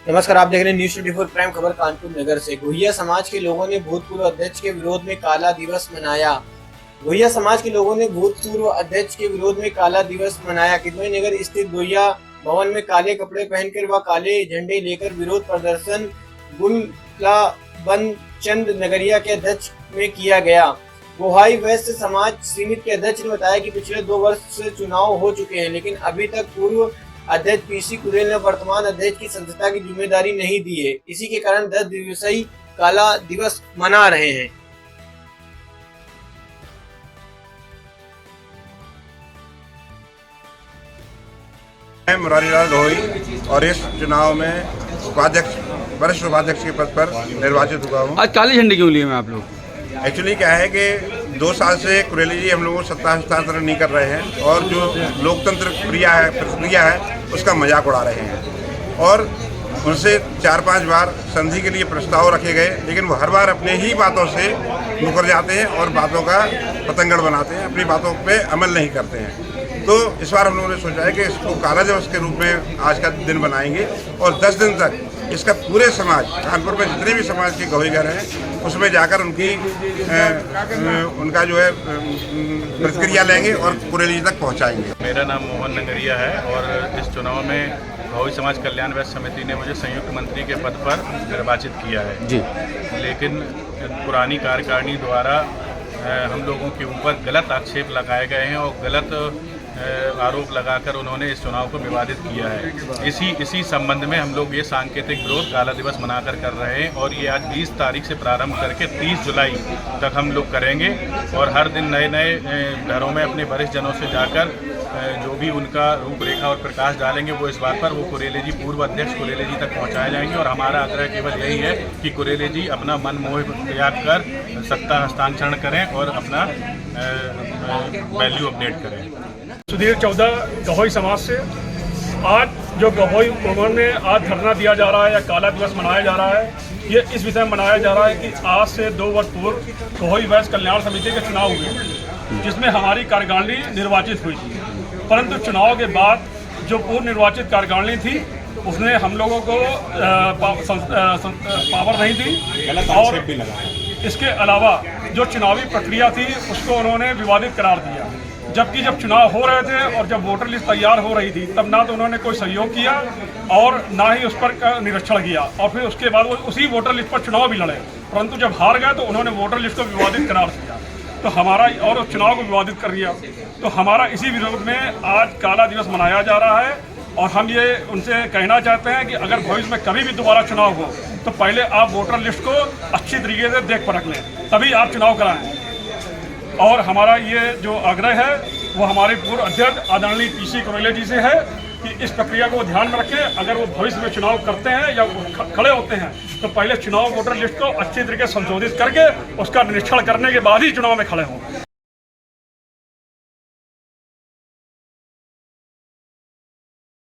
नमस्कार, आप देख रहे हैं न्यूज़ 24 प्राइम खबर कानपुर नगर से। गोहिया समाज के लोगों ने भूतपूर्व अध्यक्ष के विरोध में काला दिवस मनाया। गोहिया समाज के लोगों ने भूतपूर्व अध्यक्ष के विरोध में काला दिवस मनाया। किदवई नगर स्थित गोहिया भवन में काले कपड़े पहनकर व काले झंडे लेकर विरोध प्रदर्शन गुलाबन चंद नगरिया के अध्यक्ष में किया गया। गोहाई वैश्य समाज समिति के अध्यक्ष ने बताया कि पिछले 2 वर्ष से चुनाव हो चुके हैं, लेकिन अभी तक पूर्व अध्यक्ष पीसी कुरेल ने वर्तमान अध्यक्ष की सदस्यता की जिम्मेदारी नहीं दी है। इसी के कारण 10 दिवसीय काला दिवस मना रहे हैं। मैं मुरारीलाल रोही और इस चुनाव में वरिष्ठ उपाध्यक्ष के पद पर निर्वाचित हुआ हूँ। आज काले झंडे क्यों लिए हैं आप लोग? एक्चुअली क्या है कि 2 साल से कुरेली जी हम लोगों को सत्ता हस्तांतरण नहीं कर रहे हैं और जो लोकतंत्र प्रक्रिया है उसका मजाक उड़ा रहे हैं और उनसे 4-5 बार संधि के लिए प्रस्ताव रखे गए, लेकिन वो हर बार अपने ही बातों से मुकर जाते हैं और बातों का पतंगड़ बनाते हैं, अपनी बातों पे अमल नहीं करते हैं। तो इस बार हम लोगों ने सोचा है कि इसको काला दिवस के रूप में आज का दिन बनाएंगे और 10 दिन तक इसका पूरे समाज, कानपुर में जितने भी समाज के गौहीगर हैं उसमें जाकर उनका जो है प्रतिक्रिया लेंगे और कुरेली तक पहुंचाएंगे। मेरा नाम मोहन नगरिया है और इस चुनाव में गौही समाज कल्याण वैश्य समिति ने मुझे संयुक्त मंत्री के पद पर निर्वाचित किया है जी। लेकिन पुरानी कार्यकारिणी द्वारा हम लोगों के ऊपर गलत आक्षेप लगाए गए हैं और गलत आरोप लगाकर उन्होंने इस चुनाव को विवादित किया है। इसी संबंध में हम लोग ये सांकेतिक विरोध काला दिवस मनाकर कर रहे हैं और ये आज 20 तारीख से प्रारंभ करके 30 जुलाई तक हम लोग करेंगे और हर दिन नए नए घरों में अपने वरिष्ठ जनों से जाकर जो भी उनका रूपरेखा और प्रकाश डालेंगे वो इस बात पर वो कुरेले जी, पूर्व अध्यक्ष कुरेले जी तक पहुंचाए जाएंगे। और हमारा आग्रह केवल यही है कि कुरेले जी अपना मन मोह त्याग कर सत्ता हस्तांतरण करें और अपना वैल्यू अपडेट करें। सुधीर चौधा गहोई समाज से आज जो गहोई भवन में आज धरना दिया जा रहा है या काला दिवस मनाया जा रहा है, ये इस विषय में मनाया जा रहा है कि आज से 2 वर्ष पूर्व गहोई वैश्य कल्याण समिति के चुनाव हुए जिसमें हमारी कार्यकारिणी निर्वाचित हुई थी, परंतु चुनाव के बाद जो पूर्व निर्वाचित कार्यकारिणी थी उसने हम लोगों को पावर नहीं दी और इसके अलावा जो चुनावी प्रक्रिया थी उसको उन्होंने विवादित करार दिया। जबकि जब चुनाव हो रहे थे और जब वोटर लिस्ट तैयार हो रही थी तब ना तो उन्होंने कोई सहयोग किया और ना ही उस पर निरीक्षण किया और फिर उसके बाद वो उसी वोटर लिस्ट पर चुनाव भी लड़े, परंतु जब हार गए तो उन्होंने वोटर लिस्ट को विवादित करार दिया तो हमारा और उस चुनाव को विवादित कर दिया। तो हमारा इसी विरोध में आज काला दिवस मनाया जा रहा है और हम ये उनसे कहना चाहते हैं कि अगर भविष्य में कभी भी दोबारा चुनाव हो तो पहले आप वोटर लिस्ट को अच्छी तरीके से देख परख लें, तभी आप चुनाव कराएं। और हमारा ये जो आग्रह है वो हमारे पूर्व अध्यक्ष आदरणीय पीसी कुरेल जी से है कि इस प्रक्रिया को ध्यान में रखें। अगर वो भविष्य में चुनाव करते हैं या खड़े होते हैं तो पहले चुनाव वोटर लिस्ट को अच्छी तरीके से संशोधित करके उसका निरीक्षण करने के बाद ही चुनाव में खड़े हों।